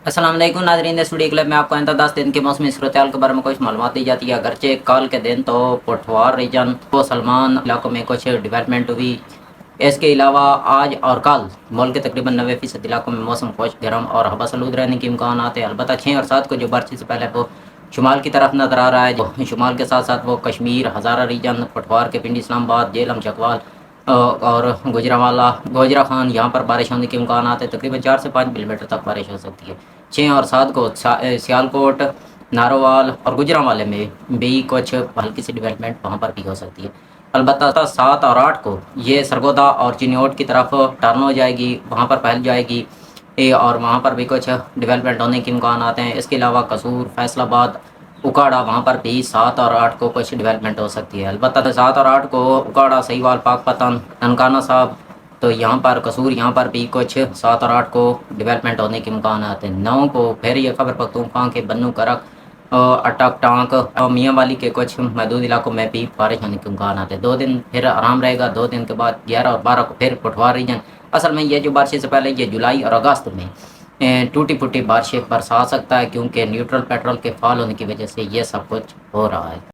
السلام علیکم ناظرین، اس ویڈیو کلپ میں آپ کو آئندہ 10 دن کے موسمی صورتحال کے بارے میں کچھ معلومات دی جاتی ہے۔ اگرچہ کل کے دن تو پٹھوار ریجن کو سلمان علاقوں میں کچھ ڈیولپمنٹ ہوئی، اس کے علاوہ آج اور کل ملک کے تقریباً 90% علاقوں میں موسم خشک، گرم اور ہوا آلود رہنے کے امکانات ہیں۔ البتہ 6 اور 7 کو جو بارش سے پہلے وہ شمال کی طرف نظر آ رہا ہے، جو شمال کے ساتھ ساتھ وہ کشمیر، ہزارہ ریجن، پٹھوار کے پنڈی، اسلام آباد، جہلم، چکوال اور گوجرانوالہ، گوجرا خان، یہاں پر بارش ہونے کے امکانات ہیں۔ تقریباً 4 سے 5 ملی میٹر تک بارش ہو سکتی ہے۔ 6 اور 7 کو سیالکوٹ، نارووال اور گوجرانوالے میں بھی کچھ ہلکی سی ڈیولپمنٹ وہاں پر بھی ہو سکتی ہے۔ البتہ 7 اور 8 کو یہ سرگودا اور چینیوٹ کی طرف ٹرن ہو جائے گی، وہاں پر پھیل جائے گی اور وہاں پر بھی کچھ ڈیولپمنٹ ہونے کے امکانات ہیں۔ اس کے علاوہ قصور، فیصل آباد، اکاڑا، وہاں پر بھی 7 اور 8 کو کچھ ڈیولپمنٹ ہو سکتی ہے۔ البتہ 7 اور 8 کو اکاڑا، سہیوال، پاک پتن، ننکانہ صاحب، تو یہاں پر قصور، یہاں پر بھی کچھ 7 اور 8 کو ڈیولپمنٹ ہونے کے امکانات ہیں۔ 9 کو پھر یہ خیبر پختونخوا کے بنو کرک، اٹک، ٹانک اور میاں والی کے کچھ محدود علاقوں میں بھی بارش ہونے کے امکانات ہیں۔ 2 دن پھر آرام رہے گا۔ 2 دن کے بعد 11 اور 12 کو پھر پٹھوار ریجن، اصل میں یہ جو بارشیں سے پہلے یہ جولائی اور اگست میں ٹوٹی پھوٹی بارشیں برسا سکتا ہے، کیونکہ نیوٹرل پیٹرول کے فال ہونے کی وجہ سے یہ سب کچھ ہو رہا ہے۔